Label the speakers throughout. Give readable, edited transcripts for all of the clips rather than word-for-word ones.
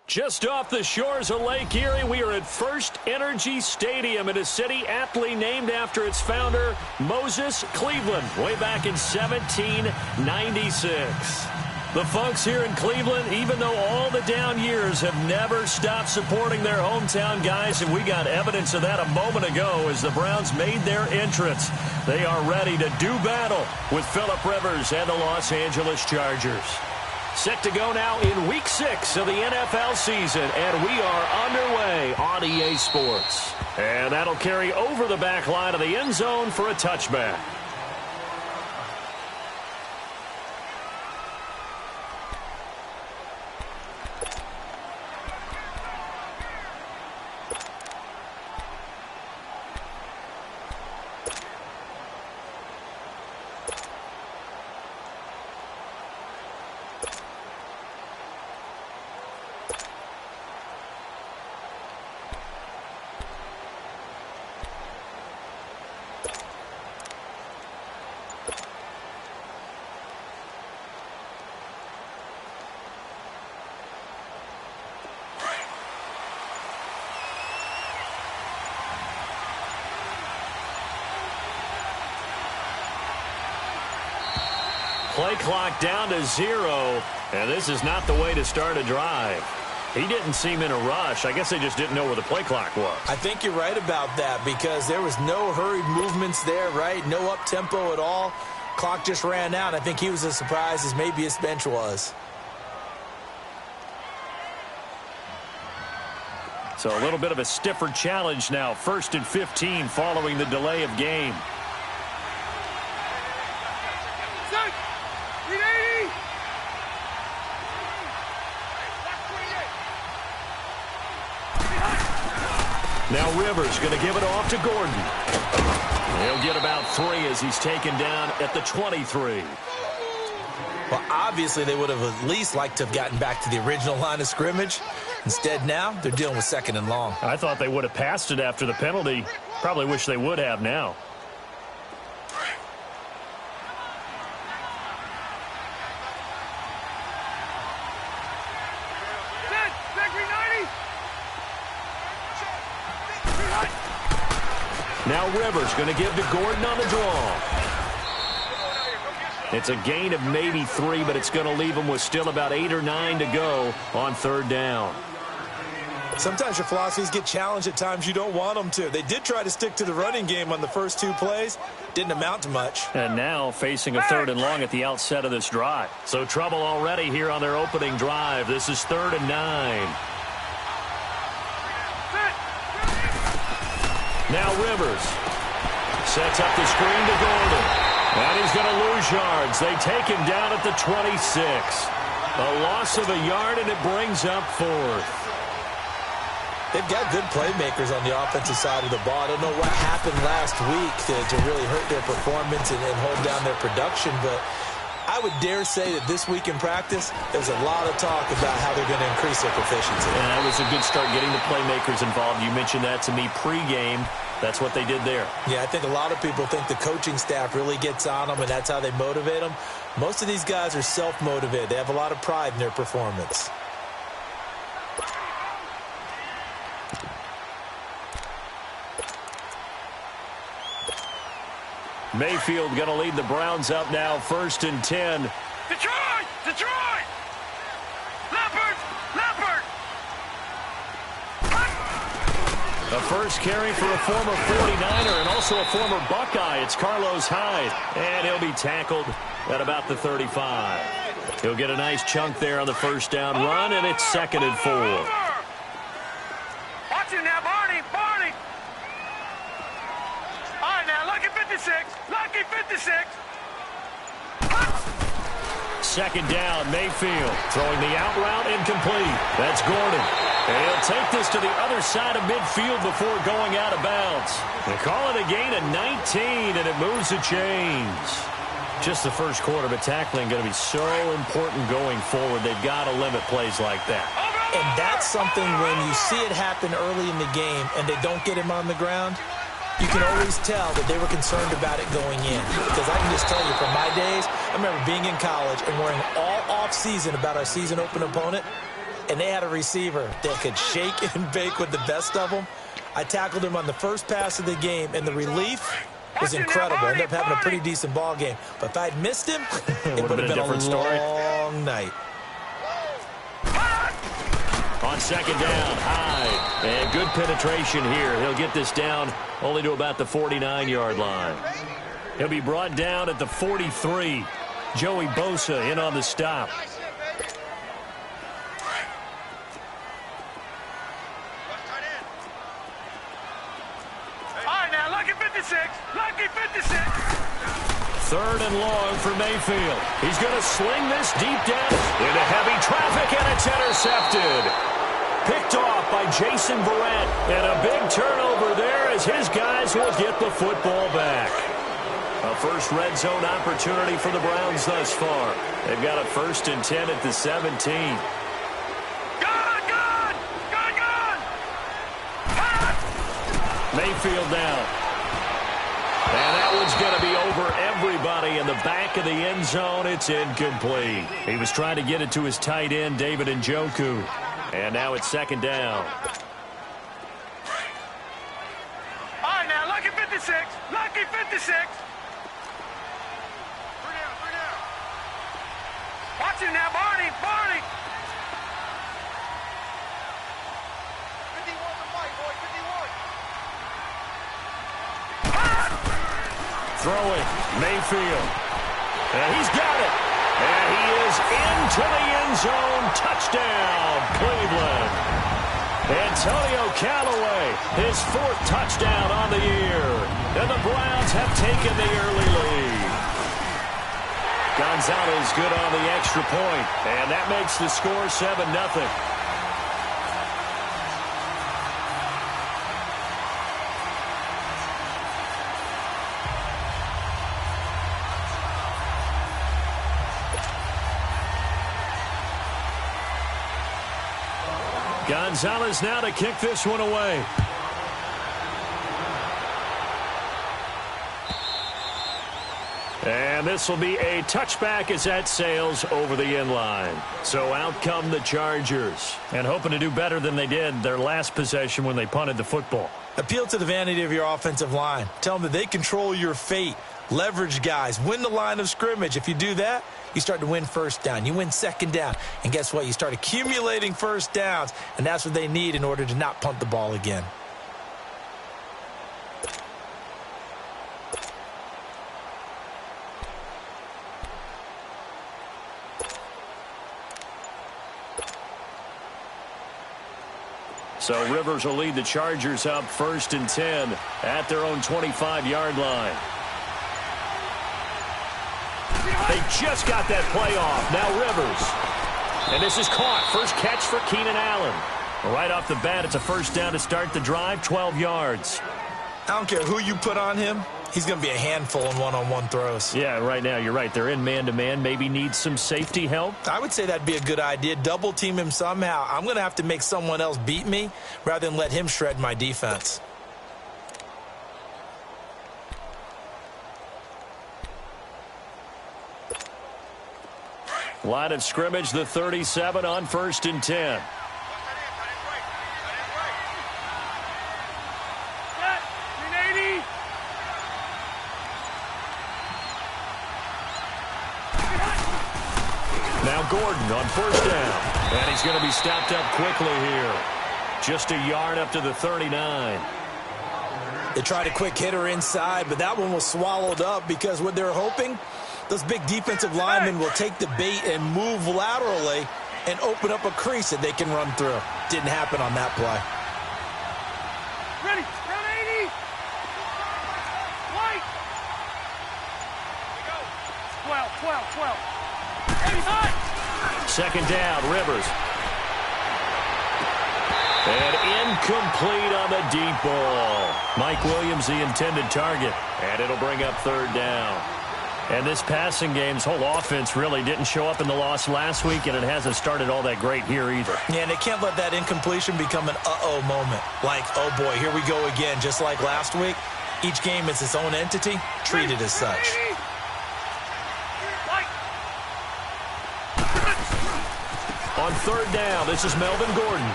Speaker 1: Just off the shores of Lake Erie, we are at First Energy Stadium in a city aptly named after its founder, Moses Cleveland, way back in 1796. The folks here in Cleveland, even though all the down years, have never stopped supporting their hometown guys, and we got evidence of that a moment ago as the Browns made their entrance. They are ready to do battle with Phillip Rivers and the Los Angeles Chargers. Set to go now in Week 6 of the NFL season, and we are underway on EA Sports. And that'll carry over the back line of the end zone for a touchback. Play clock down to 0, and this is not the way to start a drive. He didn't seem in a rush. I guess they just didn't know where the play clock was.
Speaker 2: I think you're right about that because there was no hurried movements there, right? No up-tempo at all. Clock just ran out. I think he was as surprised as maybe his bench was.
Speaker 1: So a little bit of a stiffer challenge now. 1st and 15 following the delay of game. Now Rivers going to give it off to Gordon. He'll get about 3 as he's taken down at the 23.
Speaker 2: Well, obviously they would have at least liked to have gotten back to the original line of scrimmage. Instead now, they're dealing with 2nd and long.
Speaker 1: I thought they would have passed it after the penalty. Probably wish they would have now. Now Rivers going to give to Gordon on the draw. It's a gain of maybe 3, but it's going to leave him with still about 8 or 9 to go on 3rd down.
Speaker 2: Sometimes your philosophies get challenged at times you don't want them to. They did try to stick to the running game on the first 2 plays. Didn't amount to much.
Speaker 1: And now facing a 3rd and long at the outset of this drive. So trouble already here on their opening drive. This is 3rd and 9. Now Rivers sets up the screen to Gordon. And he's going to lose yards. They take him down at the 26. A loss of a yard, and it brings up 4th.
Speaker 2: They've got good playmakers on the offensive side of the ball. I don't know what happened last week to really hurt their performance and hold down their production, but I would dare say that this week in practice, there's a lot of talk about how they're going to increase their proficiency.
Speaker 1: And that was a good start getting the playmakers involved. You mentioned that to me pregame. That's what they did there.
Speaker 2: Yeah, I think a lot of people think the coaching staff really gets on them, and that's how they motivate them. Most of these guys are self-motivated. They have a lot of pride in their performance.
Speaker 1: Mayfield going to lead the Browns up now, 1st and 10.
Speaker 3: Detroit! Detroit! Leopard! Leopard!
Speaker 1: A first carry for a former 49er and also a former Buckeye. It's Carlos Hyde, and he'll be tackled at about the 35. He'll get a nice chunk there on the 1st down run, and it's 2nd and 4.
Speaker 3: Watch him now, Barney! Barney! All right, now, lucky 56! Lucky 56!
Speaker 1: 2nd down, Mayfield throwing the out route incomplete. That's Gordon. And he'll take this to the other side of midfield before going out of bounds. They call it a gain of 19, and it moves the chains. Just the first quarter, but tackling going to be so important going forward. They've got to limit plays like that.
Speaker 2: And that's something when you see it happen early in the game and they don't get him on the ground, you can always tell that they were concerned about it going in. Because I can just tell you from my days, I remember being in college and worrying all off season about our season open opponent. and they had a receiver that could shake and bake with the best of them. I tackled him on the first pass of the game, and the relief was incredible. Ended up having a pretty decent ball game. But if I'd missed him, it would have been a
Speaker 1: different story.
Speaker 2: long night.
Speaker 1: On second down, high. And good penetration here. He'll get this down only to about the 49-yard line. He'll be brought down at the 43. Joey Bosa in on the stop.
Speaker 3: Lucky 56.
Speaker 1: Third and long for Mayfield. He's going to sling this deep down into heavy traffic, and it's intercepted. Picked off by Jason Verrett, and a big turnover there as his guys will get the football back. A first red zone opportunity for the Browns thus far. They've got a 1st and 10 at the 17. Mayfield down. And that one's going to be over everybody in the back of the end zone. It's incomplete. He was trying to get it to his tight end, David Njoku. And now it's second down.
Speaker 3: All right, now, lucky 56. Lucky 56. Watch him now, Barney. Barney. 51 to fight, boy. 51.
Speaker 1: Throwing, Mayfield. And he's got it. And he is into the end zone. Touchdown, Cleveland. Antonio Callaway, his 4th touchdown on the year. And the Browns have taken the early lead. Gonzalez good on the extra point. And that makes the score 7-0. Gonzalez now to kick this one away. And this will be a touchback as that sails over the end line. So out come the Chargers. And hoping to do better than they did their last possession when they punted the football.
Speaker 2: Appeal to the vanity of your offensive line. Tell them that they control your fate. Leverage guys. Win the line of scrimmage. If you do that, you start to win first down. You win second down. And guess what? You start accumulating first downs. And that's what they need in order to not punt the ball again.
Speaker 1: So Rivers will lead the Chargers up 1st and 10 at their own 25-yard line. They just got that play off. Now Rivers. And this is caught. First catch for Keenan Allen. Right off the bat, it's a first down to start the drive, 12 yards.
Speaker 2: I don't care who you put on him. He's going to be a handful in one-on-one throws.
Speaker 1: Yeah, right now, you're right. They're in man-to-man. Maybe need some safety help.
Speaker 2: I would say that'd be a good idea. Double team him somehow. I'm going to have to make someone else beat me rather than let him shred my defense.
Speaker 1: Line of scrimmage, the 37 on 1st and 10. Now Gordon on 1st down. And he's going to be stopped up quickly here. Just a yard up to the 39.
Speaker 2: They tried a quick hitter inside, but that one was swallowed up because what they're hoping, those big defensive linemen will take the bait and move laterally and open up a crease that they can run through. Didn't happen on that play.
Speaker 3: Ready, round 80. White. Here we go. 12. 85.
Speaker 1: Second down, Rivers. And incomplete on the deep ball. Mike Williams, the intended target. And it'll bring up 3rd down. And this passing game's whole offense really didn't show up in the loss last week, and it hasn't started all that great here either.
Speaker 2: Yeah, and they can't let that incompletion become an uh-oh moment. Like, oh boy, here we go again, just like last week. Each game is its own entity, treated as such.
Speaker 1: On third down, this is Melvin Gordon.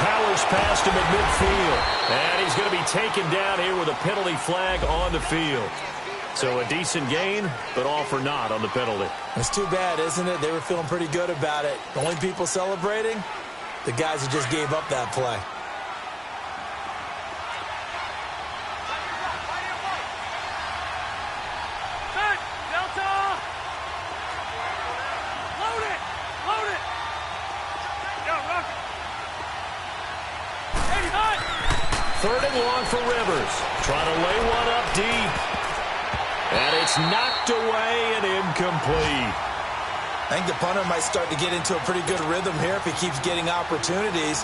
Speaker 1: Powers past him at midfield. And he's going to be taken down here with a penalty flag on the field. So a decent gain, but all for naught on the penalty.
Speaker 2: It's too bad, isn't it? They were feeling pretty good about it. The only people celebrating, the guys who just gave up that play.
Speaker 1: Third and long for Rivers. Trying to lay one up deep. And it's knocked away and incomplete.
Speaker 2: I think the punter might start to get into a pretty good rhythm here if he keeps getting opportunities.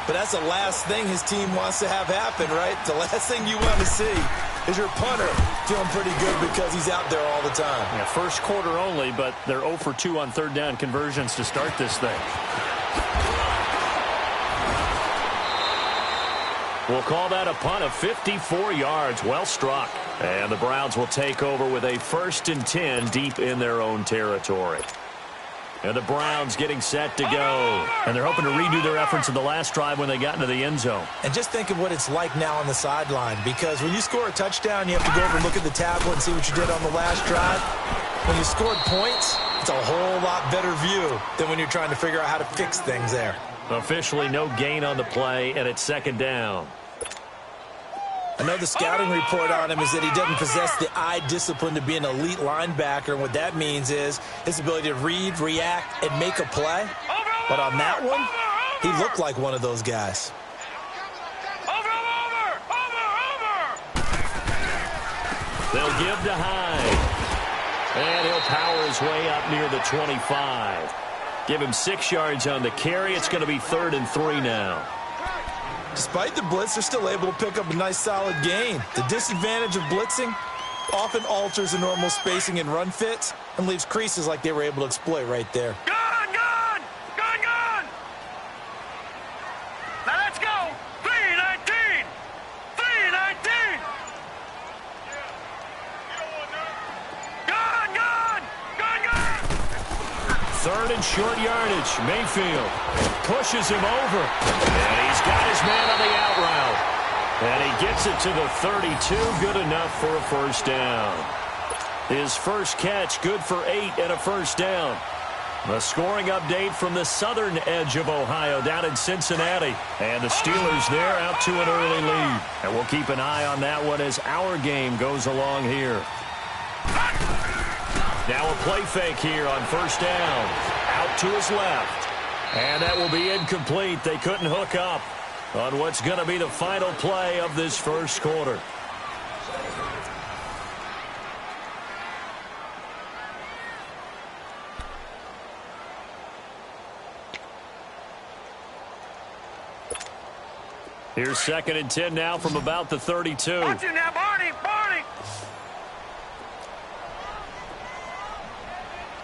Speaker 2: But that's the last thing his team wants to have happen, right? The last thing you want to see is your punter feeling pretty good because he's out there all the time.
Speaker 1: Yeah, first quarter only, but they're 0 for 2 on third down conversions to start this thing. We'll call that a punt of 54 yards. Well struck. And the Browns will take over with a 1st and 10 deep in their own territory. And the Browns getting set to go. And they're hoping to redo their efforts in the last drive when they got into the end zone.
Speaker 2: And just think of what it's like now on the sideline. Because when you score a touchdown, you have to go over and look at the tablet and see what you did on the last drive. When you scored points, it's a whole lot better view than when you're trying to figure out how to fix things there.
Speaker 1: Officially no gain on the play, and it's 2nd down.
Speaker 2: I know the scouting report on him is that he doesn't possess the eye discipline to be an elite linebacker. And what that means is his ability to read, react, and make a play. But on that one, he looked like one of those guys.
Speaker 1: They'll give to Hyde. And he'll power his way up near the 25. Give him 6 yards on the carry. It's going to be 3rd and 3 now.
Speaker 2: Despite the blitz, they're still able to pick up a nice solid gain. The disadvantage of blitzing often alters the normal spacing and run fits and leaves creases like they were able to exploit right there.
Speaker 3: Gone! Now let's go! 3-19! 3-19! Gone!
Speaker 1: 3rd and short yardage. Mayfield pushes him over. And he's got his man on the out route. And he gets it to the 32. Good enough for a 1st down. His first catch, good for 8 and a 1st down. A scoring update from the southern edge of Ohio down in Cincinnati. And the Steelers there out to an early lead. And we'll keep an eye on that one as our game goes along here. Now a play fake here on 1st down. Out to his left. And that will be incomplete. They couldn't hook up on what's going to be the final play of this first quarter. Here's 2nd and 10 now from about the 32.
Speaker 3: Watch it now, Barney!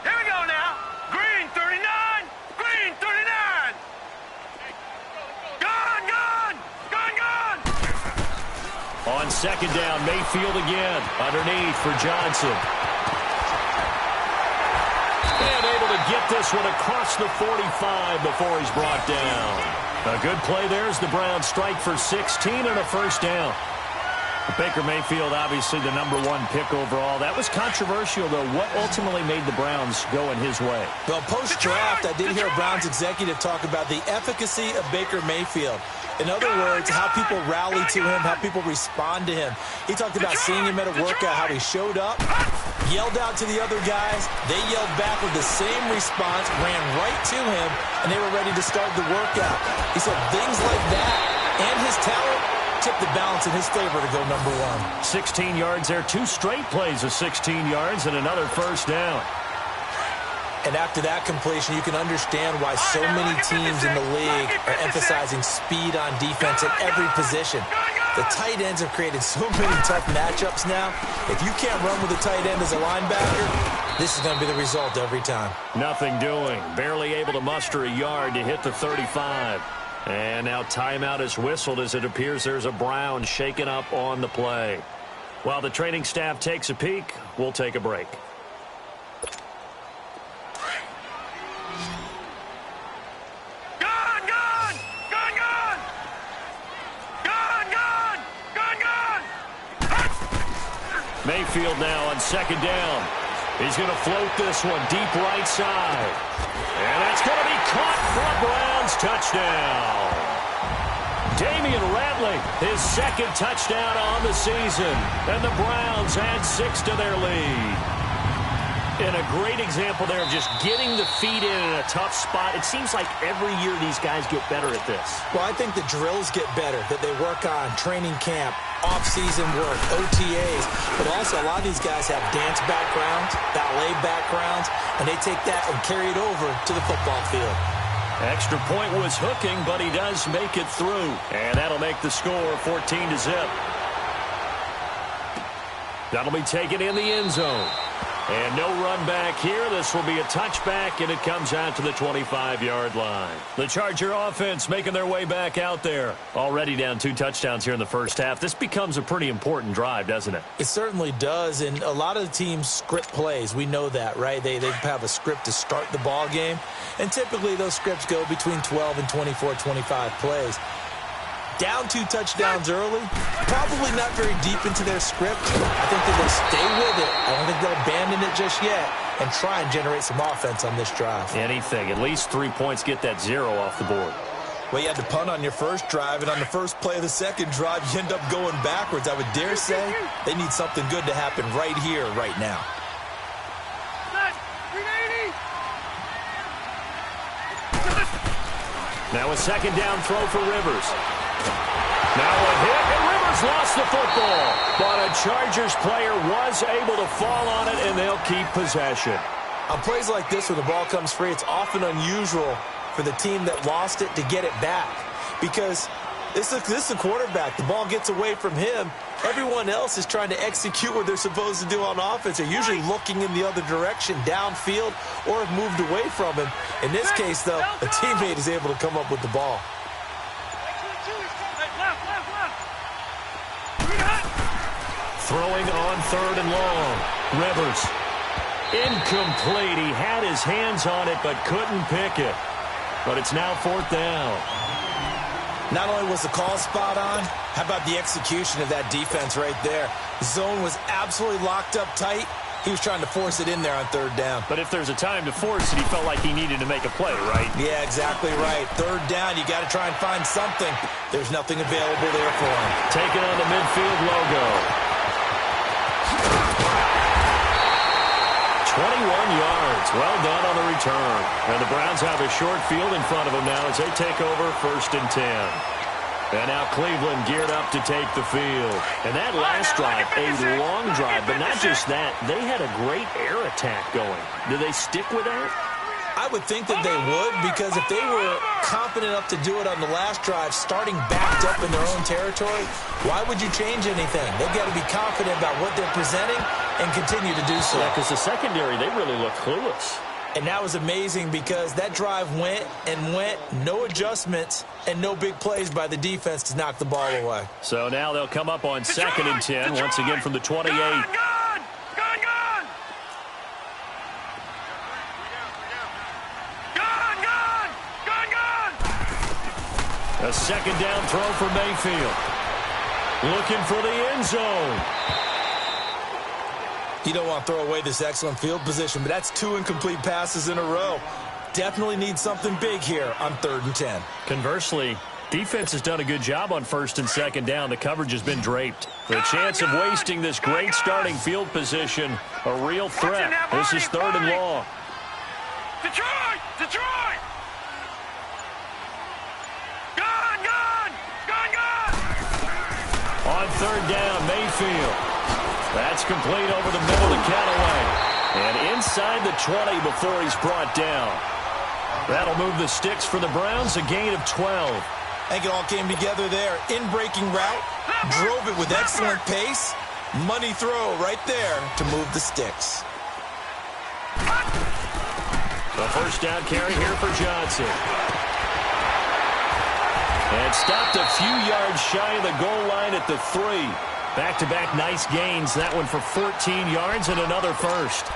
Speaker 3: Here we go now. Green 39! Green 39! Gone!
Speaker 1: On 2nd down, Mayfield again. Underneath for Johnson. And able to get this one across the 45 before he's brought down. A good play there as the Browns strike for 16 and a 1st down. Baker Mayfield, obviously the #1 pick overall. That was controversial, though. What ultimately made the Browns go in his way?
Speaker 2: Well, post-draft, I did hear a Browns executive talk about the efficacy of Baker Mayfield. In other words, how people rally to him, how people respond to him. He talked about seeing him at a workout, how he showed up, yelled out to the other guys. They yelled back with the same response, ran right to him, and they were ready to start the workout. He said things like that and his talent tipped the balance in his favor to go #1.
Speaker 1: 16 yards there, 2 straight plays of 16 yards and another 1st down.
Speaker 2: And after that completion, you can understand why so many teams in the league are emphasizing speed on defense at every position. The tight ends have created so many tough matchups now. If you can't run with a tight end as a linebacker, this is going to be the result every time.
Speaker 1: Nothing doing. Barely able to muster a yard to hit the 35. And now timeout is whistled as it appears there's a Brown shaken up on the play. While the training staff takes a peek, we'll take a break. Mayfield now on second down. He's going to float this one deep right side. And that's going to be caught for a Browns touchdown. Damian Ratley, his second touchdown on the season. And the Browns add 6 to their lead. And a great example there of just getting the feet in a tough spot. It seems like every year these guys get better at this.
Speaker 2: Well, I think the drills get better, that they work on training camp, off-season work, OTAs. But also, a lot of these guys have dance backgrounds, ballet backgrounds, and they take that and carry it over to the football field.
Speaker 1: Extra point was hooking, but he does make it through. And that'll make the score 14-0. That'll be taken in the end zone. And no run back here. This will be a touchback, and it comes out to the 25-yard line. The Charger offense making their way back out there. Already down 2 touchdowns here in the first half. This becomes a pretty important drive, doesn't it?
Speaker 2: It certainly does, and a lot of the teams script plays. We know that, right? They have a script to start the ball game, and typically those scripts go between 12 and 24, 25 plays. Down 2 touchdowns early, probably not very deep into their script. I think that they'll stay with it. I don't think they'll abandon it just yet and try and generate some offense on this drive.
Speaker 1: Anything. At least 3 points, get that 0 off the board.
Speaker 2: Well, you had to punt on your first drive, and on the first play of the second drive, you end up going backwards. I would dare say they need something good to happen right here, right now.
Speaker 1: Now a second down throw for Rivers. Now a hit, and Rivers lost the football. But a Chargers player was able to fall on it, and they'll keep possession.
Speaker 2: On plays like this where the ball comes free, it's often unusual for the team that lost it to get it back. Because this is a quarterback. The ball gets away from him. Everyone else is trying to execute what they're supposed to do on offense. They're usually looking in the other direction, downfield, or have moved away from him. In this case, though, a teammate is able to come up with the ball.
Speaker 1: Throwing on 3rd and long. Rivers. Incomplete. He had his hands on it but couldn't pick it. But it's now 4th down.
Speaker 2: Not only was the call spot on, how about the execution of that defense right there? The zone was absolutely locked up tight. He was trying to force it in there on 3rd down.
Speaker 1: But if there's a time to force it, he felt like he needed to make a play, right?
Speaker 2: Yeah, exactly right. 3rd down, you got to try and find something. There's nothing available there for him.
Speaker 1: Taking on the midfield logo. 21 yards. Well done on the return. And the Browns have a short field in front of them now as they take over 1st and 10. And now Cleveland geared up to take the field. And that last drive, a long drive, but not just that. They had a great air attack going. Do they stick with that?
Speaker 2: I would think that they would, because if they were confident enough to do it on the last drive, starting backed up in their own territory, why would you change anything? They've got to be confident about what they're presenting and continue to do so.
Speaker 1: Yeah, because the secondary, they really look clueless.
Speaker 2: And that was amazing because that drive went and went, no adjustments, and no big plays by the defense to knock the ball away.
Speaker 1: So now they'll come up on 2nd and 10, once again from the 28.
Speaker 3: Gone!
Speaker 1: A second down throw for Mayfield. Looking for the end zone.
Speaker 2: You don't want to throw away this excellent field position, but that's 2 incomplete passes in a row. Definitely need something big here on 3rd and 10.
Speaker 1: Conversely, defense has done a good job on 1st and 2nd down. The coverage has been draped. The chance of wasting this great starting field position, a real threat. This is 3rd and long.
Speaker 3: Detroit!
Speaker 1: On 3rd down, Mayfield. That's complete over the middle to Callaway. And inside the 20 before he's brought down. That'll move the sticks for the Browns, a gain of 12.
Speaker 2: I think it all came together there. In-breaking route, drove it with excellent pace. Money throw right there to move the sticks.
Speaker 1: The first down carry here for Johnson. And stopped a few yards shy of the goal line at the 3. Back-to-back nice gains. That one for 14 yards and another first.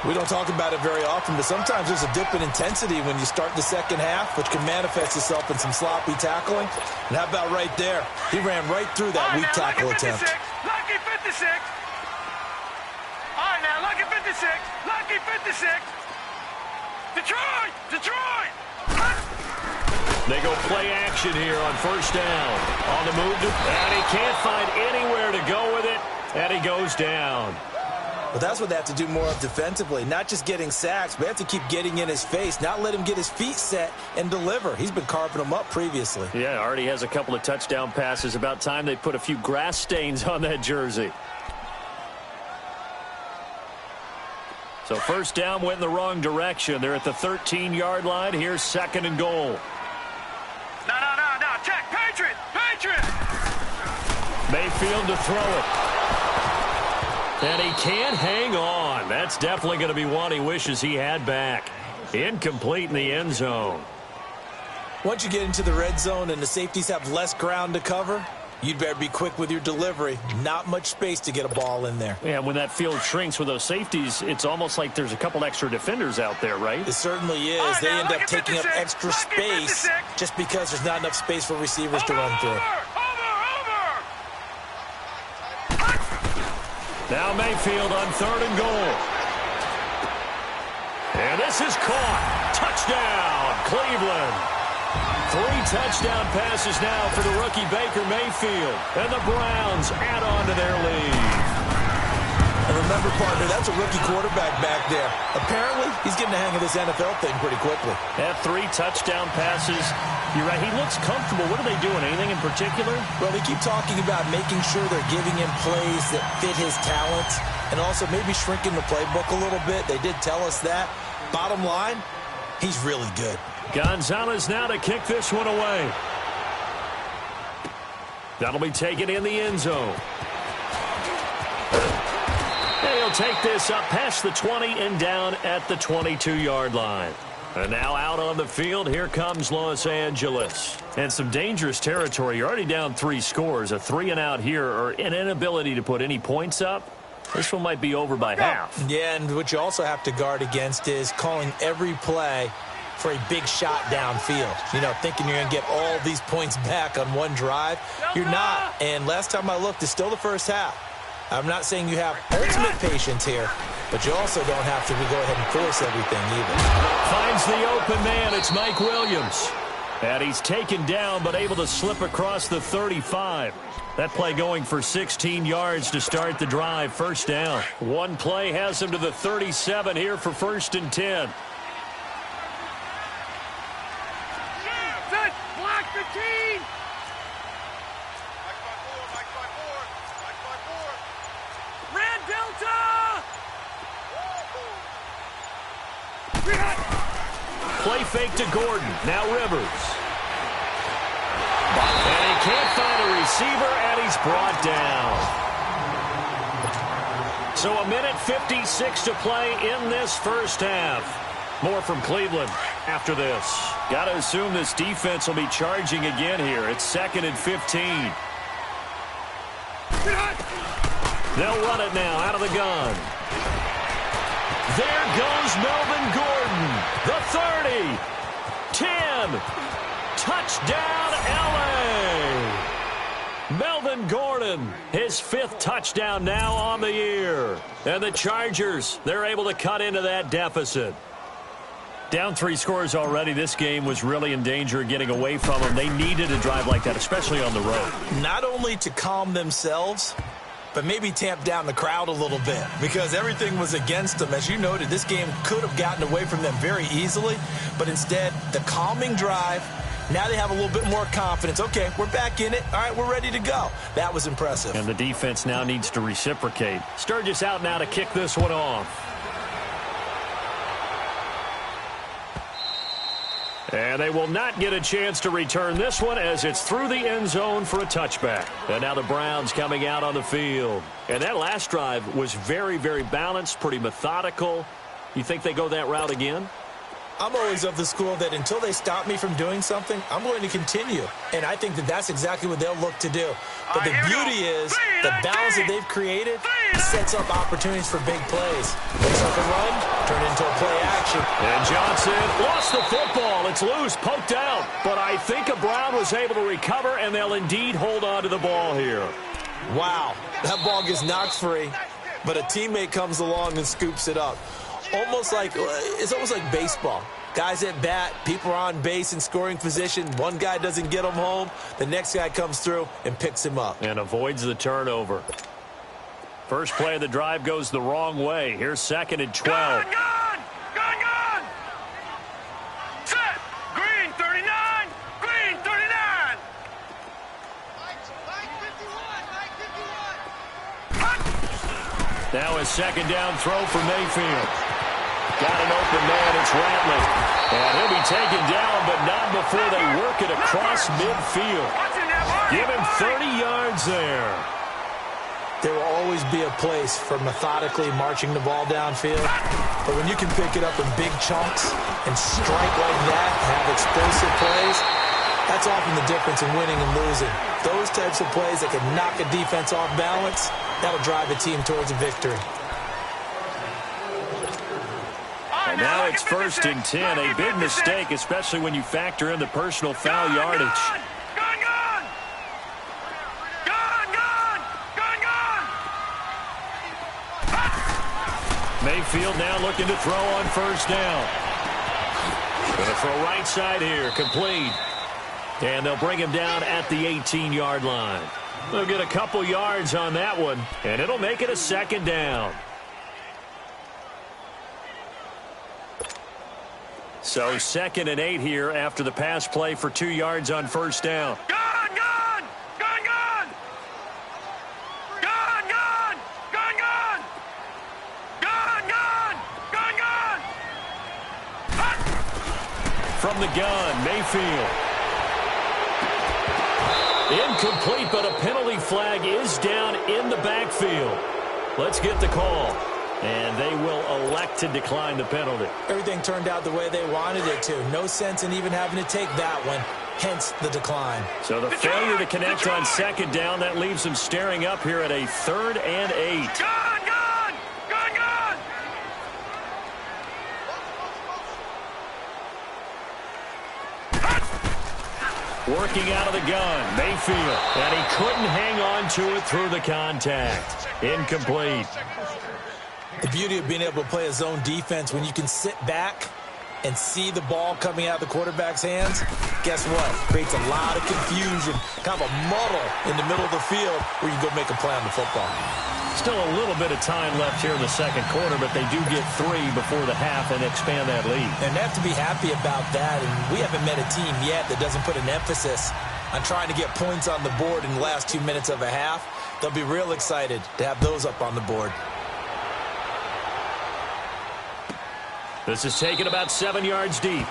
Speaker 2: We don't talk about it very often, but sometimes there's a dip in intensity when you start the second half, which can manifest itself in some sloppy tackling. And how about right there? He ran right through that weak tackle attempt.
Speaker 3: Lucky 56. 56! Lucky 56! Detroit! Detroit!
Speaker 1: They go play action here on first down. On the move, and he can't find anywhere to go with it, and he goes down.
Speaker 2: Well, that's what they have to do more of defensively, not just getting sacks, but they have to keep getting in his face, not let him get his feet set and deliver. He's been carving them up previously.
Speaker 1: Yeah, already has a couple of touchdown passes. About time they put a few grass stains on that jersey. So first down went in the wrong direction. They're at the 13-yard line. Here's second and goal.
Speaker 3: No. Check. Patriot! Patriot!
Speaker 1: Mayfield to throw it. And he can't hang on. That's definitely going to be one he wishes he had back. Incomplete in the end zone.
Speaker 2: Once you get into the red zone and the safeties have less ground to cover, you'd better be quick with your delivery. Not much space to get a ball in there.
Speaker 1: Yeah, when that field shrinks with those safeties, it's almost like there's a couple extra defenders out there, right?
Speaker 2: It certainly is.
Speaker 3: Right,
Speaker 2: they
Speaker 3: now,
Speaker 2: end up taking
Speaker 3: 56,
Speaker 2: up extra space just because there's not enough space for receivers to run through.
Speaker 3: Over!
Speaker 1: Now Mayfield on third and goal. And this is caught. Touchdown, Cleveland. 3 touchdown passes now for the rookie Baker Mayfield. And the Browns add on to their lead.
Speaker 2: And remember, partner, that's a rookie quarterback back there. Apparently, he's getting the hang of this NFL thing pretty quickly.
Speaker 1: Have 3 touchdown passes. You're right, he looks comfortable. What are they doing? Anything in particular?
Speaker 2: Well, they keep talking about making sure they're giving him plays that fit his talents and also maybe shrinking the playbook a little bit. They did tell us that. Bottom line, he's really good. Gonzalez
Speaker 1: now to kick this one away. That'll be taken in the end zone. And he'll take this up past the 20 and down at the 22-yard line. And now out on the field, here comes Los Angeles. And some dangerous territory. You're already down 3 scores. A 3-and-out here, or an inability to put any points up. This one might be over by half.
Speaker 2: Yeah, and what you also have to guard against is calling every play for a big shot downfield. You know, thinking you're going to get all these points back on one drive. You're not. And last time I looked, it's still the first half. I'm not saying you have ultimate patience here, but you also don't have to go ahead and force everything either.
Speaker 1: Finds the open man. It's Mike Williams. And he's taken down, but able to slip across the 35. That play going for 16 yards to start the drive. First down. One play has him to the 37 here for first and 10.
Speaker 3: Block 15! Red Delta!
Speaker 1: Play fake to Gordon. Now Rivers. And he can't find a receiver, and he's brought down. So a minute 56 to play in this first half. More from Cleveland after this. Got to assume this defense will be charging again here. It's second and 15. They'll run it now out of the gun. There goes Melvin Gordon. The 30. 10. Touchdown, L.A. Melvin Gordon, his 5th touchdown now on the year. And the Chargers, they're able to cut into that deficit. Down 3 scores already. This game was really in danger of getting away from them. They needed a drive like that, especially on the road.
Speaker 2: Not only to calm themselves, but maybe tamp down the crowd a little bit because everything was against them. As you noted, this game could have gotten away from them very easily, but instead, the calming drive, now they have a little bit more confidence. Okay, we're back in it. All right, we're ready to go. That was impressive.
Speaker 1: And the defense now needs to reciprocate. Sturgis out now to kick this one off. And they will not get a chance to return this one as it's through the end zone for a touchback. And now the Browns coming out on the field. And that last drive was very, very balanced, pretty methodical. You think they go that route again?
Speaker 2: I'm always of the school that until they stop me from doing something, I'm going to continue. And I think that that's exactly what they'll look to do. But the beauty is the balance that they've created sets up opportunities for big plays. Looks like a run, turn into a play action.
Speaker 1: And Johnson lost the football. It's loose, poked out. But I think a Brown was able to recover, and they'll indeed hold on to the ball here.
Speaker 2: Wow, that ball gets knocked free. but a teammate comes along and scoops it up. It's almost like baseball. Guys at bat, people are on base in scoring position. One guy doesn't get him home. The next guy comes through and picks him up.
Speaker 1: And avoids the turnover. First play of the drive goes the wrong way. Here's 2nd and 12.
Speaker 3: Gun! Set! Green 39! Green 39!
Speaker 1: Now a 2nd down throw for Mayfield. Got an open man, it's Rattling. And he'll be taken down, but not before they work it across midfield. Give him 30 yards there.
Speaker 2: There will always be a place for methodically marching the ball downfield. But when you can pick it up in big chunks and strike like that, have explosive plays, that's often the difference in winning and losing. Those types of plays that can knock a defense off balance, that'll drive a team towards a victory.
Speaker 1: And now it's 1st and 10. A big mistake, especially when you factor in the personal foul yardage. Mayfield now looking to throw on 1st down. Going to throw right side here, complete. And they'll bring him down at the 18-yard line. They'll get a couple yards on that one, and it'll make it a 2nd down. So 2nd and 8 here after the pass play for 2 yards on 1st down. From the gun, Mayfield. Incomplete, but a penalty flag is down in the backfield. Let's get the call. And they will elect to decline the penalty.
Speaker 2: Everything turned out the way they wanted it to. No sense in even having to take that one, hence the decline.
Speaker 1: So the failure to connect on 2nd down, that leaves them staring up here at a 3rd and 8. Working out of the gun, Mayfield. And he couldn't hang on to it through the contact. Incomplete.
Speaker 2: The beauty of being able to play a zone defense when you can sit back and see the ball coming out of the quarterback's hands, guess what? Creates a lot of confusion, kind of a muddle in the middle of the field where you can go make a play on the football.
Speaker 1: Still a little bit of time left here in the 2nd quarter, but they do get 3 before the half and expand that lead.
Speaker 2: And they have to be happy about that, and we haven't met a team yet that doesn't put an emphasis on trying to get points on the board in the last 2 minutes of a half. They'll be real excited to have those up on the board.
Speaker 1: This is taken about 7 yards deep.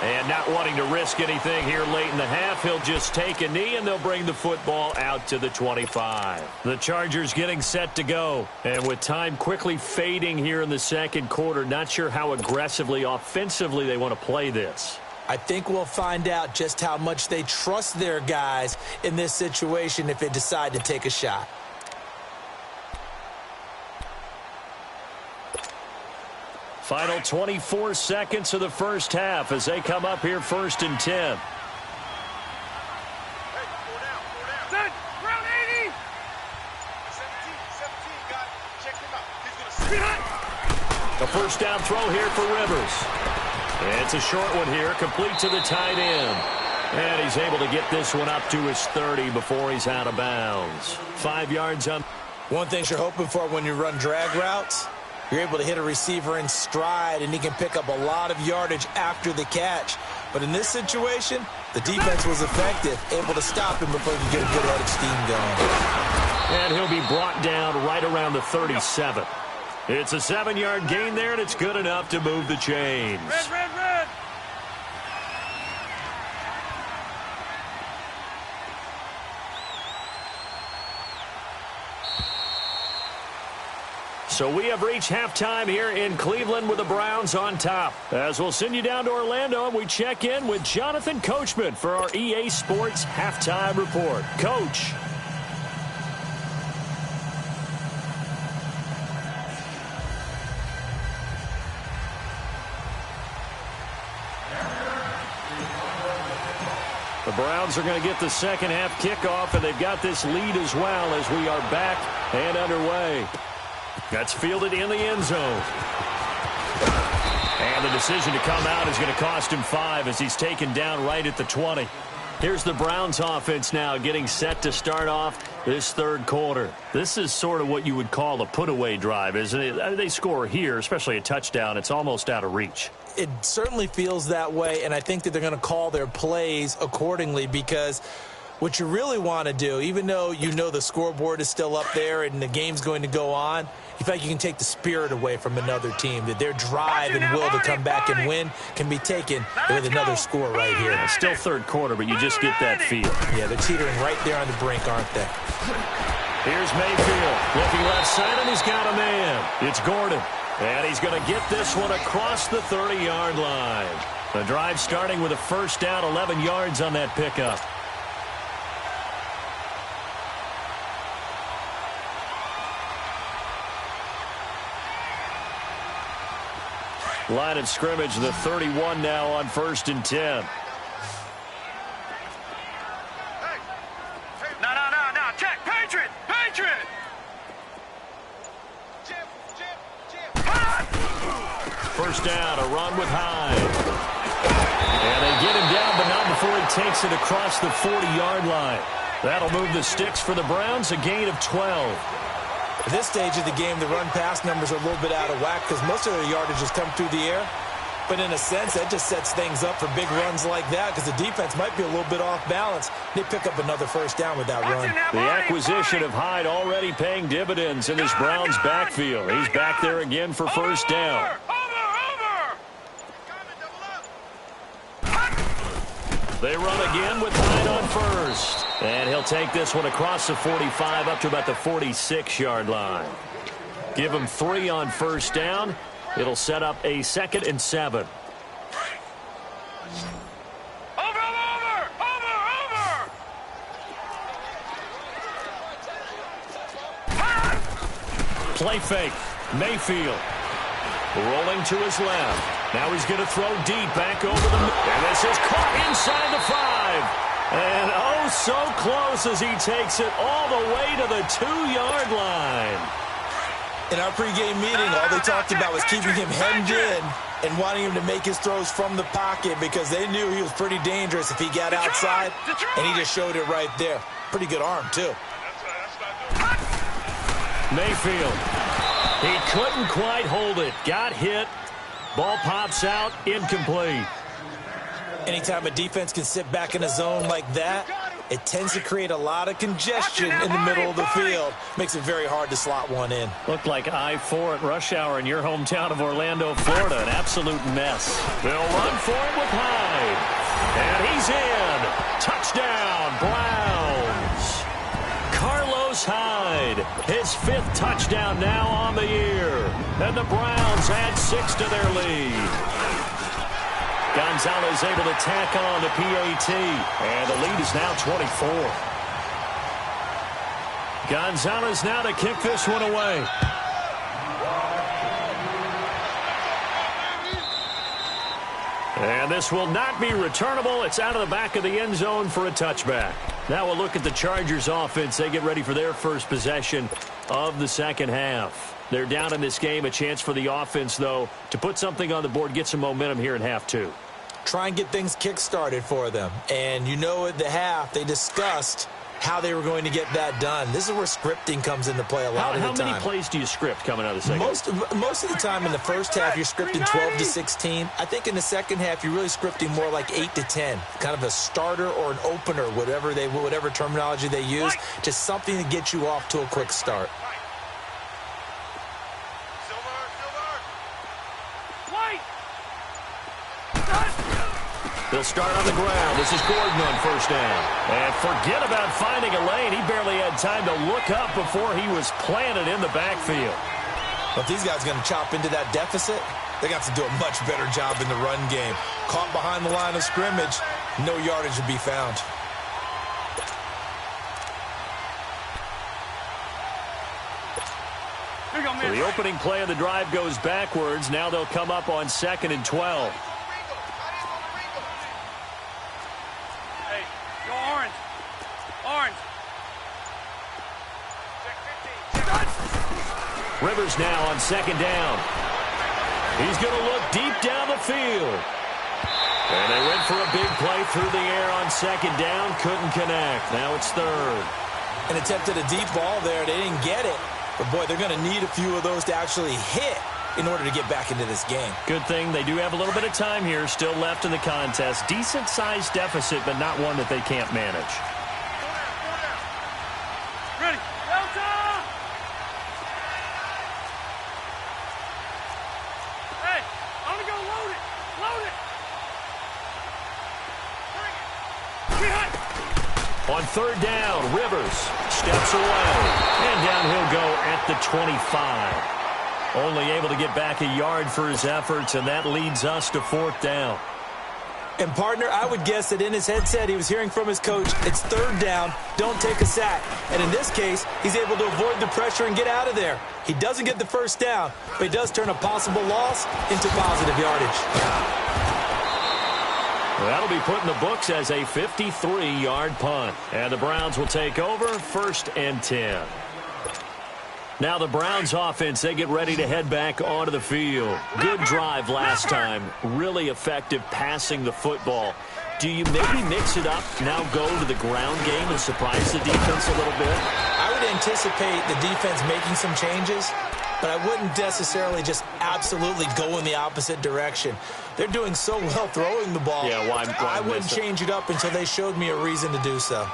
Speaker 1: And not wanting to risk anything here late in the half, he'll just take a knee, and they'll bring the football out to the 25. The Chargers getting set to go. And with time quickly fading here in the 2nd quarter, not sure how aggressively, offensively they want to play this.
Speaker 2: I think we'll find out just how much they trust their guys in this situation if they decide to take a shot.
Speaker 1: Final 24 seconds of the 1st half as they come up here 1st and 10.
Speaker 3: Set! Round 80! 17, got check him out.
Speaker 1: A 1st down throw here for Rivers. And it's a short one here, complete to the tight end. And he's able to get this one up to his 30 before he's out of bounds. 5 yards on.
Speaker 2: One thing you're hoping for when you run drag routes, you're able to hit a receiver in stride, and he can pick up a lot of yardage after the catch. But in this situation, the defense was effective, able to stop him before he could get a good head of steam going.
Speaker 1: And he'll be brought down right around the 37. It's a 7-yard gain there, and it's good enough to move the chains.
Speaker 3: Red!
Speaker 1: So we have reached halftime here in Cleveland with the Browns on top. As we'll send you down to Orlando, and we check in with Jonathan Coachman for our EA Sports Halftime Report. Coach. The Browns are going to get the 2nd half kickoff, and they've got this lead as well as we are back and underway. That's fielded in the end zone. And the decision to come out is going to cost him 5 as he's taken down right at the 20. Here's the Browns offense now getting set to start off this third quarter. This is sort of what you would call a put-away drive, isn't it? They score here, especially a touchdown. It's almost out of reach.
Speaker 2: It certainly feels that way, and I think that they're going to call their plays accordingly because what you really want to do, even though you know the scoreboard is still up there and the game's going to go on, you feel like you can take the spirit away from another team, that their drive and will to come back and win can be taken with another score right here.
Speaker 1: It's still third quarter, but you just get that feel.
Speaker 2: Yeah, they're teetering right there on the brink, aren't they?
Speaker 1: Here's Mayfield looking left side, and he's got a man. It's Gordon, and he's going to get this one across the 30-yard line. The drive starting with a first down, 11 yards on that pickup. Line of scrimmage, the 31 now on 1st and 10.
Speaker 3: No. Check. Patriot.
Speaker 1: First down, a run with Hyde. And they get him down, but not before he takes it across the 40-yard line. That'll move the sticks for the Browns, a gain of 12.
Speaker 2: At this stage of the game, the run-pass numbers are a little bit out of whack because most of their yardage has come through the air. But in a sense, that just sets things up for big runs like that because the defense might be a little bit off balance. They pick up another first down with that run.
Speaker 1: The acquisition of Hyde already paying dividends in this Browns backfield. He's back there again for first down. They run again with Hyde on first. And he'll take this one across the 45 up to about the 46-yard line. Give him 3 on first down. It'll set up a 2nd and 7.
Speaker 3: Over!
Speaker 1: Play fake. Mayfield rolling to his left. Now he's going to throw deep back over the middle. And this is caught inside the 5. And oh, so close as he takes it all the way to the 2-yard line.
Speaker 2: In our pregame meeting, all they talked about was keeping him hemmed in and wanting him to make his throws from the pocket because they knew he was pretty dangerous if he got outside, and he just showed it right there. Pretty good arm, too.
Speaker 1: Mayfield. He couldn't quite hold it. Got hit. Ball pops out. Incomplete.
Speaker 2: Anytime a defense can sit back in a zone like that, it tends to create a lot of congestion in the middle of the field. Makes it very hard to slot one in.
Speaker 1: Looked like I-4 at rush hour in your hometown of Orlando, Florida. An absolute mess. They'll run for it with Hyde. And he's in. Touchdown, Browns. Carlos Hyde, his 5th touchdown now on the year. And the Browns add 6 to their lead. Gonzalez able to tack on the PAT, and the lead is now 24. Gonzalez now to kick this one away. And this will not be returnable. It's out of the back of the end zone for a touchback. Now we'll look at the Chargers offense. They get ready for their first possession of the second half. They're down in this game. A chance for the offense, though, to put something on the board, get some momentum here in half 2.
Speaker 2: Try and get things kick-started for them. And you know at the half, they discussed how they were going to get that done. This is where scripting comes into play a lot of the time.
Speaker 1: How many plays do you script coming out of the second half?
Speaker 2: Most of the time in the first half, you're scripting 12 to 16. I think in the second half, you're really scripting more like 8 to 10. Kind of a starter or an opener, whatever terminology they use. Just something to get you off to a quick start.
Speaker 1: They'll start on the ground. This is Gordon on first down. And forget about finding a lane. He barely had time to look up before he was planted in the backfield.
Speaker 2: But if these guys are going to chop into that deficit, they got to do a much better job in the run game. Caught behind the line of scrimmage, no yardage to be found.
Speaker 1: So the opening play of the drive goes backwards. Now they'll come up on 2nd and 12. Rivers now on second down. He's going to look deep down the field. And they went for a big play through the air on second down. Couldn't connect. Now it's third.
Speaker 2: And attempted a deep ball there. They didn't get it. But, boy, they're going to need a few of those to actually hit in order to get back into this game.
Speaker 1: Good thing they do have a little bit of time here still left in the contest. Decent-sized deficit, but not one that they can't manage.
Speaker 3: Ready. Delta! Hey, I'm going to go load it. Load it. Bring it.
Speaker 1: On third down, Rivers steps away. And down he'll go at the 25. Only able to get back a yard for his efforts, and that leads us to fourth down.
Speaker 2: And, partner, I would guess that in his headset he was hearing from his coach, it's third down, don't take a sack. And in this case, he's able to avoid the pressure and get out of there. He doesn't get the first down, but he does turn a possible loss into positive yardage.
Speaker 1: Well, that'll be put in the books as a 53-yard punt. And the Browns will take over 1st and 10. Now the Browns offense, they get ready to head back onto the field. Good drive last time. Really effective passing the football. Do you maybe mix it up, now go to the ground game and surprise the defense a little bit?
Speaker 2: I would anticipate the defense making some changes, but I wouldn't necessarily just absolutely go in the opposite direction. They're doing so well throwing the ball.
Speaker 1: Yeah, why
Speaker 2: I wouldn't change it up until they showed me a reason to do so.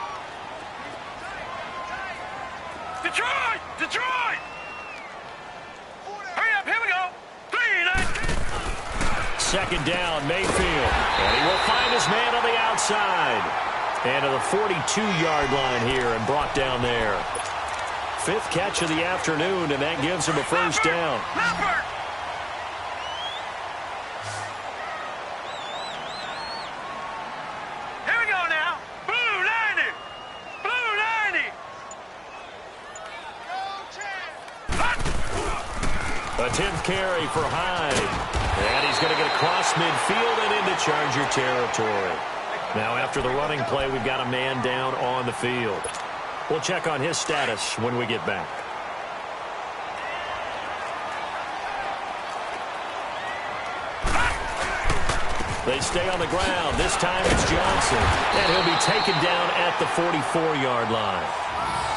Speaker 3: Detroit! Detroit! Hurry up, here we go. 3-9.
Speaker 1: Second down, Mayfield. And he will find his man on the outside. And to the 42-yard line here and brought down there. 5th catch of the afternoon, and that gives him a first down.
Speaker 3: Here we go now. Blue 90. Blue 90.
Speaker 1: A 10th carry for Hyde. And he's going to get across midfield and into Charger territory. Now after the running play, we've got a man down on the field. We'll check on his status when we get back. They stay on the ground. This time it's Johnson. And he'll be taken down at the 44-yard line.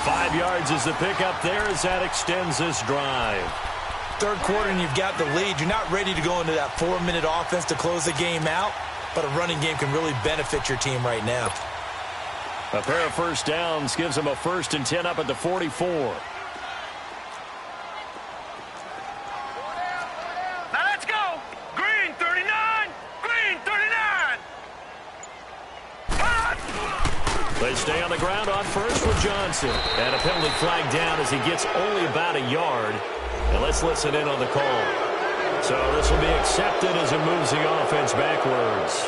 Speaker 1: 5 yards is the pickup there as that extends this drive.
Speaker 2: Third quarter and you've got the lead. You're not ready to go into that 4-minute offense to close the game out, but a running game can really benefit your team right now.
Speaker 1: A pair of first downs gives them a 1st and 10 up at the 44.
Speaker 3: Now let's go. Green 39. Green 39.
Speaker 1: They stay on the ground on first with Johnson. And a penalty flag down as he gets only about a yard. And let's listen in on the call. So this will be accepted as it moves the offense backwards.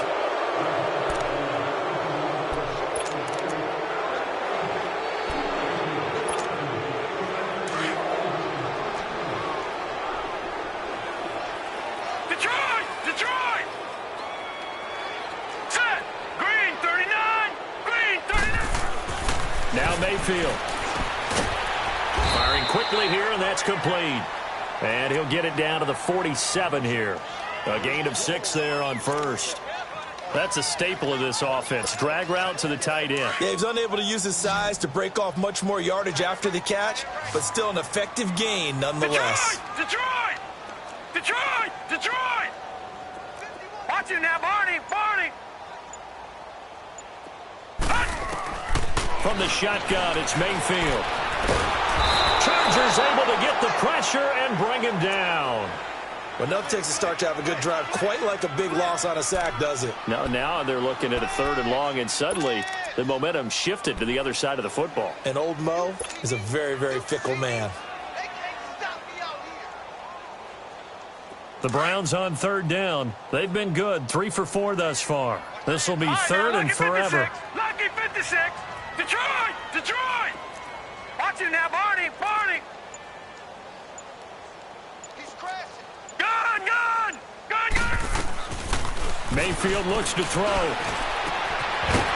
Speaker 3: Detroit! Detroit! Set! Green 39! Green 39!
Speaker 1: Now Mayfield. Firing quickly here, and that's complete. And he'll get it down to the 47 here. A gain of 6 there on first. That's a staple of this offense. Drag route to the tight end.
Speaker 2: Yeah, he's unable to use his size to break off much more yardage after the catch, but still an effective gain nonetheless.
Speaker 3: Detroit! Detroit! Detroit! Detroit! Watch it now, Barney! Barney!
Speaker 1: From the shotgun, it's Mayfield. Chargers able to get the pressure and bring him down.
Speaker 2: Well, enough takes a start to have a good drive, quite like a big loss on a sack, does it?
Speaker 1: Now they're looking at a 3rd and long, and suddenly the momentum shifted to the other side of the football.
Speaker 2: And old Mo is a very, very fickle man.
Speaker 1: The Browns on 3rd down. They've been good, 3 for 4 thus far. This will be 3rd and forever.
Speaker 3: 56. Lucky 56! Detroit! Detroit! Watch it now, Barney! Barney! He's crashing. Gun! Gun! Gun! Gun!
Speaker 1: Mayfield looks to throw.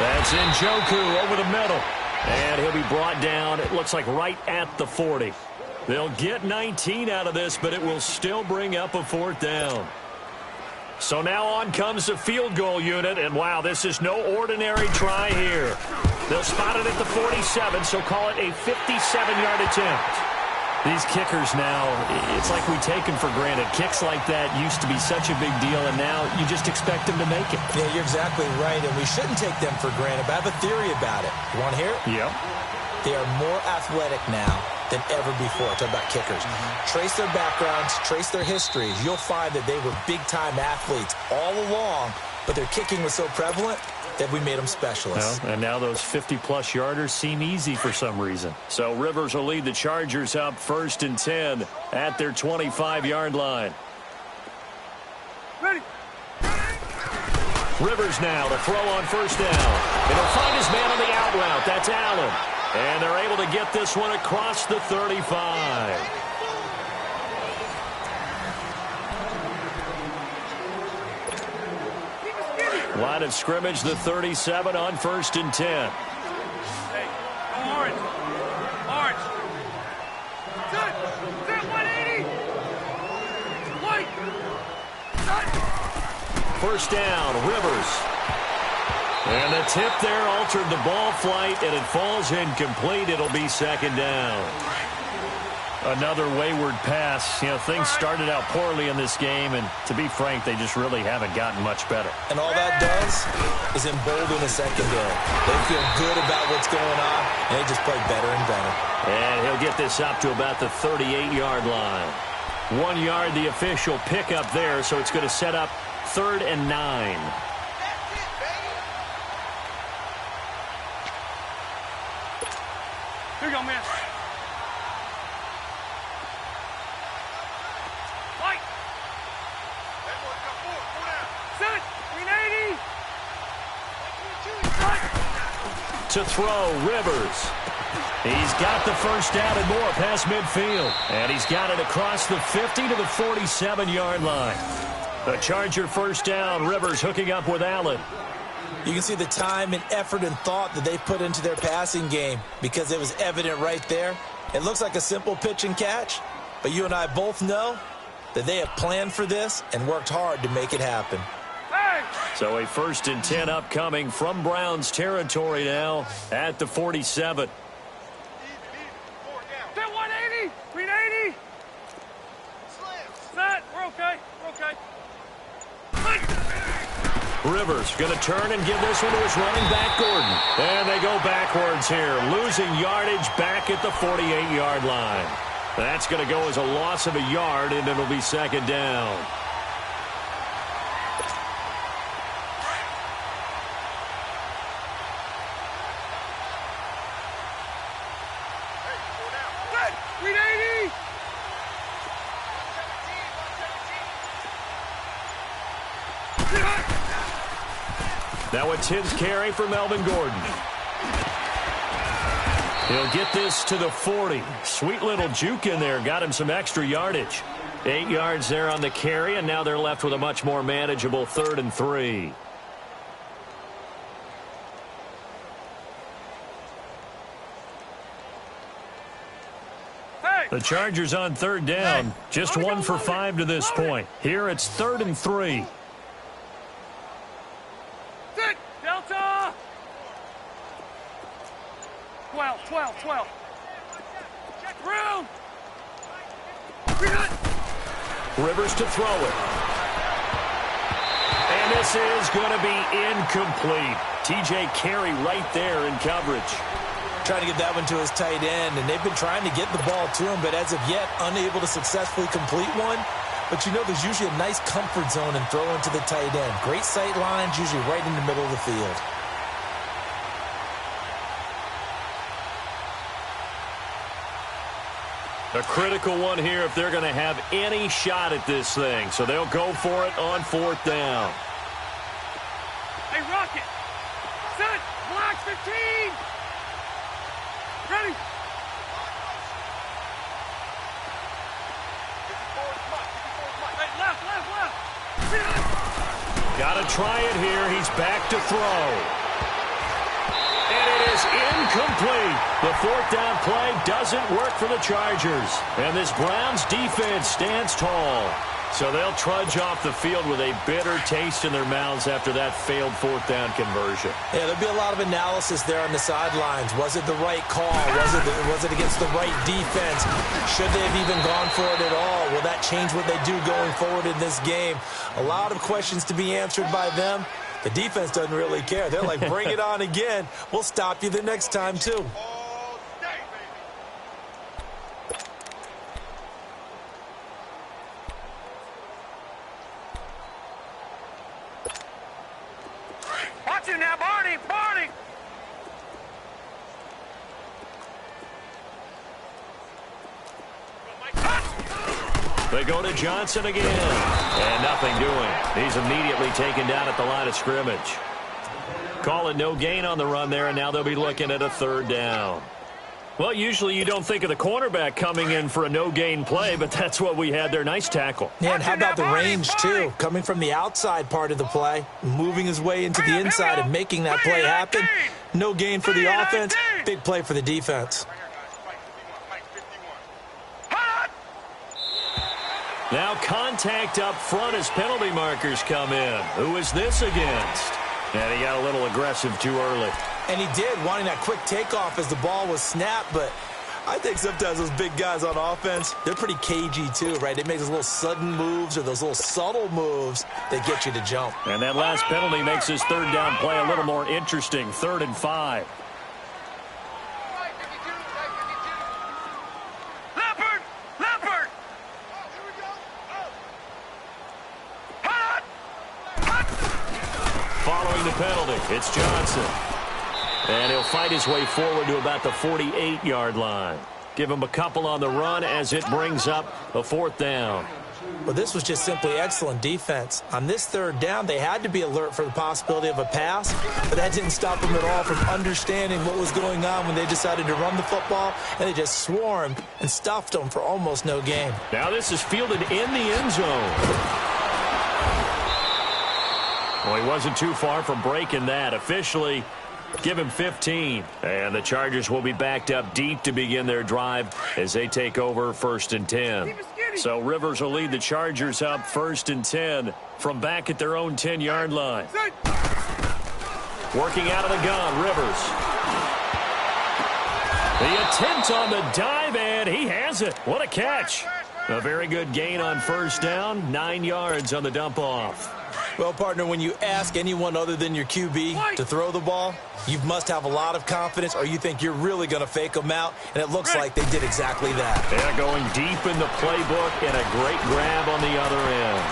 Speaker 1: That's Njoku over the middle. And he'll be brought down, it looks like right at the 40. They'll get 19 out of this, but it will still bring up a 4th down. So now on comes the field goal unit, and wow, this is no ordinary try here. They'll spot it at the 47, so call it a 57-yard attempt. These kickers now, it's like we take them for granted. Kicks like that used to be such a big deal, and now you just expect them to make it.
Speaker 2: Yeah, you're exactly right, and we shouldn't take them for granted, but I have a theory about it. You want to hear it?
Speaker 1: Yep.
Speaker 2: They are more athletic now than ever before. Talk about kickers. Trace their backgrounds, trace their histories. You'll find that they were big-time athletes all along, but their kicking was so prevalent that we made them specialists.
Speaker 1: Well, and now those 50-plus yarders seem easy for some reason. So Rivers will lead the Chargers up 1st and 10 at their 25-yard line.
Speaker 3: Ready.
Speaker 1: Rivers now to throw on 1st down. And he'll find his man on the out route. That's Allen. And they're able to get this one across the 35. Line of scrimmage, the 37 on 1st and 10.
Speaker 3: Hey, go orange. Orange. Set. Set 180. White. Set.
Speaker 1: 1st down, Rivers. And the tip there altered the ball flight, and it falls incomplete. It'll be 2nd down. Another wayward pass. You know, things started out poorly in this game, and to be frank, they just really haven't gotten much better.
Speaker 2: And all that does is embolden the secondary. They feel good about what's going on, and they just play better and better.
Speaker 1: And he'll get this up to about the 38-yard line. 1 yard, the official pickup there, so it's going to set up 3rd and 9.
Speaker 3: Here you go, man. White. Set. 380.
Speaker 1: To throw, Rivers. He's got the 1st down and more past midfield. And he's got it across the 50 to the 47-yard line. The Charger 1st down, Rivers hooking up with Allen.
Speaker 2: You can see the time and effort and thought that they put into their passing game because it was evident right there. It looks like a simple pitch and catch, but you and I both know that they have planned for this and worked hard to make it happen.
Speaker 3: Hey.
Speaker 1: So a 1st and 10 upcoming from Browns territory now at the 47.
Speaker 3: Set 180. 380. Set. We're okay. We're okay.
Speaker 1: Rivers going to turn and give this one to his running back, Gordon. And they go backwards here, losing yardage back at the 48-yard line. That's going to go as a loss of a yard, and it'll be 2nd down.
Speaker 3: Set. 380.
Speaker 1: Now a 10th carry for Melvin Gordon. He'll get this to the 40. Sweet little juke in there. Got him some extra yardage. 8 yards there on the carry, and now they're left with a much more manageable 3rd and 3.
Speaker 3: Hey.
Speaker 1: The Chargers on 3rd down. Just 1 for 5 to this point. Here it's 3rd and 3.
Speaker 3: Set. Delta. 12. Room.
Speaker 1: Rivers to throw it. And this is going to be incomplete. TJ Carey right there in coverage.
Speaker 2: Trying to get that one to his tight end, and they've been trying to get the ball to him, but as of yet, unable to successfully complete one. But you know there's usually a nice comfort zone in throwing to the tight end. Great sight lines, usually right in the middle of the field.
Speaker 1: A critical one here if they're going to have any shot at this thing. So they'll go for it on 4th down.
Speaker 3: Hey, Rocket. Set. Black 15. Ready. Hey, left.
Speaker 1: Got to try it here. He's back to throw. And it is incomplete. The fourth down play doesn't work for the Chargers. And this Browns defense stands tall. So they'll trudge off the field with a bitter taste in their mouths after that failed fourth down conversion.
Speaker 2: Yeah, there'll be a lot of analysis there on the sidelines. Was it the right call? Was it against the right defense? Should they have even gone for it at all? Will that change what they do going forward in this game? A lot of questions to be answered by them. The defense doesn't really care. They're like, bring it on again. We'll stop you the next time, too.
Speaker 3: Watch him now, Barney! Barney!
Speaker 1: They go to Johnson again. And nothing doing. He's immediately taken down at the line of scrimmage. Call it no gain on the run there, and now they'll be looking at a third down. Well, usually you don't think of the cornerback coming in for a no-gain play, but that's what we had there. Nice tackle.
Speaker 2: Yeah, and how about the range, too? Coming from the outside part of the play, moving his way into the inside and making that play happen. No gain for the offense, big play for the defense.
Speaker 1: Now contact up front as penalty markers come in. Who is this against? And he got a little aggressive too early.
Speaker 2: And he did, wanting that quick takeoff as the ball was snapped, but I think sometimes those big guys on offense, they're pretty cagey too, right? They make those little sudden moves or those little subtle moves that get you to jump.
Speaker 1: And that last penalty makes this third down play a little more interesting. 3rd and 5. Following the penalty, it's Johnson. And he'll fight his way forward to about the 48-yard line. Give him a couple on the run as it brings up a 4th down.
Speaker 2: Well, this was just simply excellent defense. On this third down, they had to be alert for the possibility of a pass, but that didn't stop them at all from understanding what was going on when they decided to run the football, and they just swarmed and stuffed them for almost no gain.
Speaker 1: Now this is fielded in the end zone. Well, he wasn't too far from breaking that. Officially, give him 15. And the Chargers will be backed up deep to begin their drive as they take over 1st and 10. So Rivers will lead the Chargers up 1st and 10 from back at their own 10-yard line. Working out of the gun, Rivers. The attempt on the dive, and he has it. What a catch. A very good gain on 1st down, 9 yards on the dump-off.
Speaker 2: Well, partner, when you ask anyone other than your QB to throw the ball, you must have a lot of confidence or you think you're really going to fake them out, and it looks like they did exactly that.
Speaker 1: Yeah, going deep in the playbook and a great grab on the other end.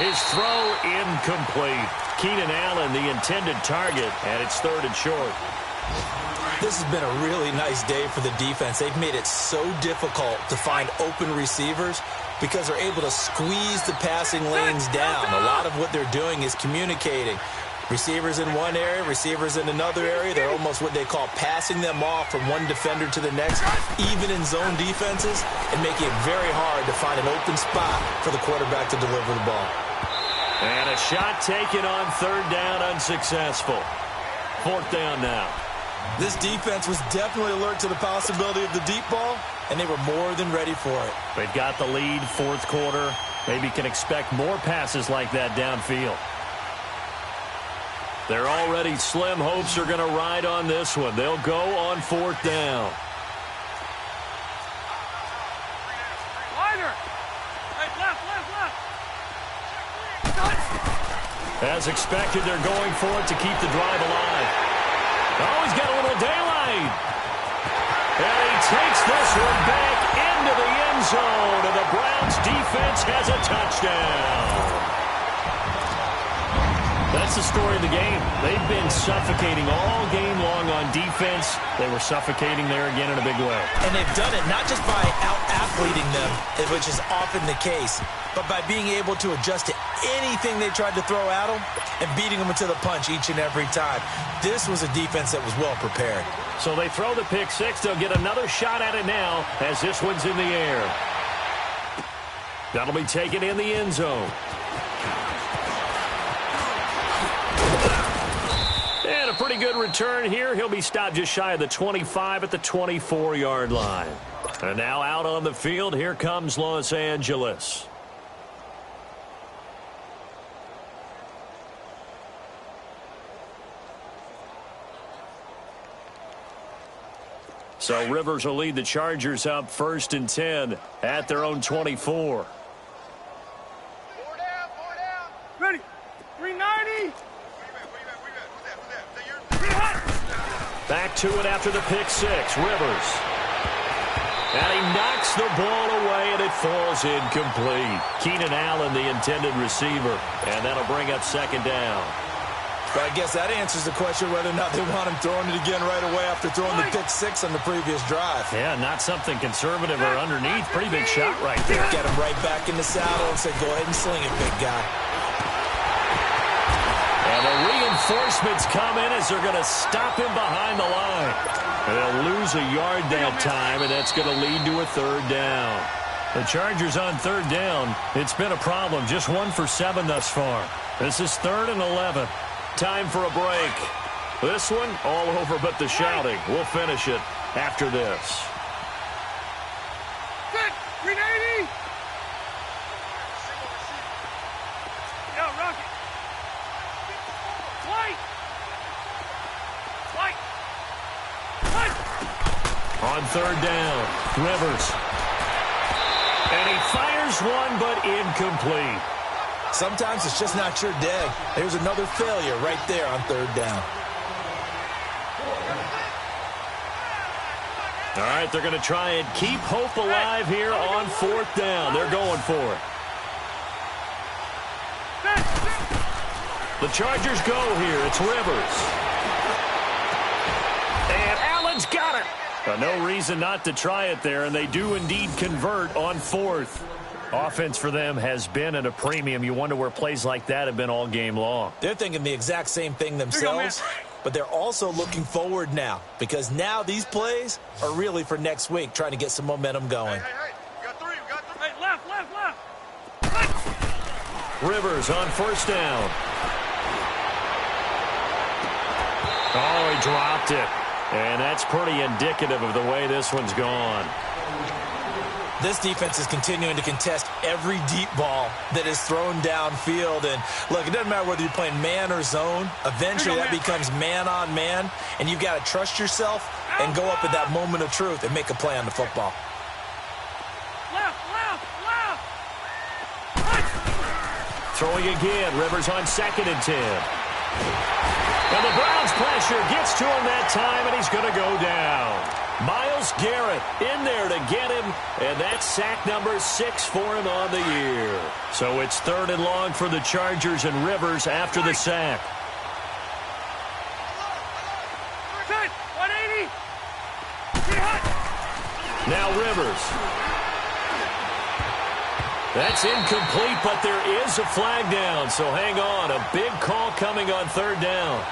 Speaker 1: His throw incomplete. Keenan Allen, the intended target, and it's 3rd and short.
Speaker 2: This has been a really nice day for the defense. They've made it so difficult to find open receivers because they're able to squeeze the passing lanes down. A lot of what they're doing is communicating. Receivers in one area, receivers in another area. They're almost what they call passing them off from one defender to the next, even in zone defenses, and making it very hard to find an open spot for the quarterback to deliver the ball.
Speaker 1: And a shot taken on 3rd down, unsuccessful. 4th down now.
Speaker 2: This defense was definitely alert to the possibility of the deep ball, and they were more than ready for it.
Speaker 1: They've got the lead, 4th quarter. Maybe can expect more passes like that downfield. Their already slim hopes are going to ride on this one. They'll go on 4th down. As expected, they're going for it to keep the drive alive. Oh, he's got a little daylight. And he takes this one back into the end zone, and the Browns defense has a touchdown. That's the story of the game. They've been suffocating all game long on defense. They were suffocating there again in a big way.
Speaker 2: And they've done it not just by out-athleting them, which is often the case, but by being able to adjust to anything they tried to throw at them and beating them to the punch each and every time. This was a defense that was well prepared.
Speaker 1: So they throw the pick six. They'll get another shot at it now as this one's in the air. That'll be taken in the end zone. And a a pretty good return here. He'll be stopped just shy of the 25 at the 24-yard line. And now out on the field, here comes Los Angeles. So Rivers will lead the Chargers up 1st and 10 at their own 24.
Speaker 3: 4 down. Ready. 390.
Speaker 1: Back to it after the pick six. Rivers. And he knocks the ball away, and it falls incomplete. Keenan Allen, the intended receiver. And that'll bring up 2nd down.
Speaker 2: But I guess that answers the question whether or not they want him throwing it again right away after throwing the pick six on the previous drive.
Speaker 1: Yeah, not something conservative or underneath. Pretty big shot right there.
Speaker 2: Get him right back in the saddle and say, go ahead and sling it, big guy.
Speaker 1: And the reinforcements come in as they're going to stop him behind the line. And they'll lose a yard that time, and that's going to lead to a 3rd down. The Chargers on 3rd down. It's been a problem. Just 1 for 7 thus far. This is 3rd and 11. Time for a break. This one, all over but the shouting. We'll finish it after this.
Speaker 3: 390. Yo, Rocket. White.
Speaker 1: On 3rd down, Rivers. And he fires one, but incomplete.
Speaker 2: Sometimes it's just not your day. There's another failure right there on 3rd down.
Speaker 1: All right, they're going to try and keep hope alive here on 4th down. They're going for it. The Chargers go here. It's Rivers. And Allen's got it. No reason not to try it there, and they do indeed convert on 4th. Offense for them has been at a premium. You wonder where plays like that have been all game long.
Speaker 2: They're thinking the exact same thing themselves, but they're also looking forward now because now these plays are really for next week, trying to get some momentum going.
Speaker 3: Hey. We got three. Hey, left.
Speaker 1: Rivers on 1st down. Oh, he dropped it. And that's pretty indicative of the way this one's gone.
Speaker 2: This defense is continuing to contest every deep ball that is thrown downfield. And, look, it doesn't matter whether you're playing man or zone. Eventually, that becomes man on man. And you've got to trust yourself and go up at that moment of truth and make a play on the football.
Speaker 3: Left.
Speaker 1: Throwing again. Rivers on 2nd and 10. And the Browns pressure gets to him that time, and he's going to go down. Myles Garrett in there to get him, and that's sack number 6 for him on the year. So it's 3rd and long for the Chargers and Rivers after the sack.
Speaker 3: 180.
Speaker 1: Now Rivers. That's incomplete, but there is a flag down, so hang on. A big call coming on 3rd down.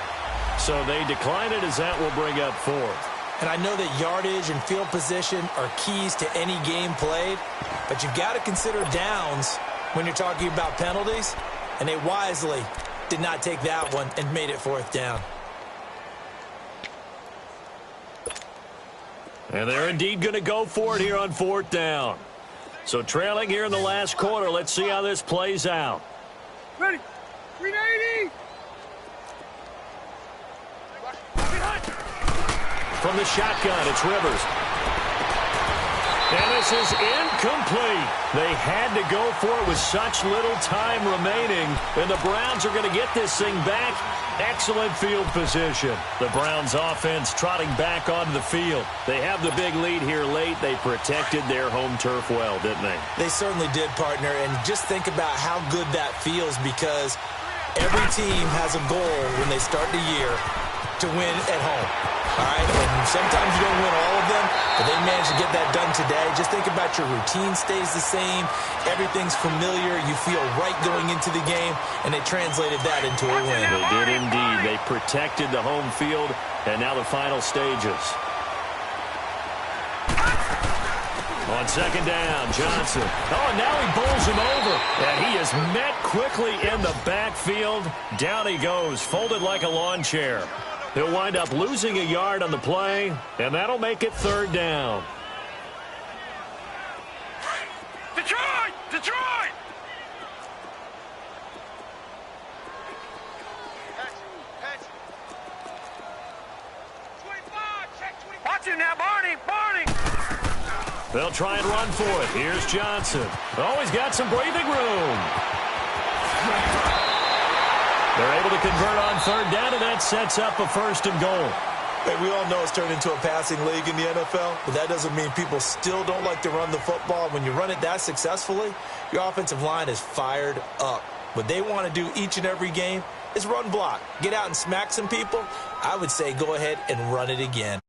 Speaker 1: So they decline it as that will bring up 4th.
Speaker 2: And I know that yardage and field position are keys to any game played, but you've got to consider downs when you're talking about penalties, and they wisely did not take that one and made it 4th down.
Speaker 1: And they're indeed going to go for it here on 4th down. So trailing here in the last quarter, let's see how this plays out.
Speaker 3: Ready. 390.
Speaker 1: From the shotgun, it's Rivers. And this is incomplete. They had to go for it with such little time remaining. And the Browns are going to get this thing back. Excellent field position. The Browns offense trotting back onto the field. They have the big lead here late. They protected their home turf well, didn't they?
Speaker 2: They certainly did, partner. And just think about how good that feels because every team has a goal when they start the year to win at home. All right, and sometimes you don't win all of them, but they managed to get that done today. Just think about your routine stays the same. Everything's familiar. You feel right going into the game, and they translated that into a win.
Speaker 1: They did indeed. They protected the home field, and now the final stages. On 2nd down, Johnson. Oh, and now he bowls him over. And he is met quickly in the backfield. Down he goes, folded like a lawn chair. He'll wind up losing a yard on the play, and that'll make it 3rd down.
Speaker 3: Detroit! Detroit! Watch him now, Barney! Barney!
Speaker 1: They'll try and run for it. Here's Johnson. Oh, he's got some breathing room. They're able to convert on 3rd down, and that sets up a 1st and goal.
Speaker 2: Hey, we all know it's turned into a passing league in the NFL, but that doesn't mean people still don't like to run the football. When you run it that successfully, your offensive line is fired up. What they want to do each and every game is run block. Get out and smack some people. I would say go ahead and run it again.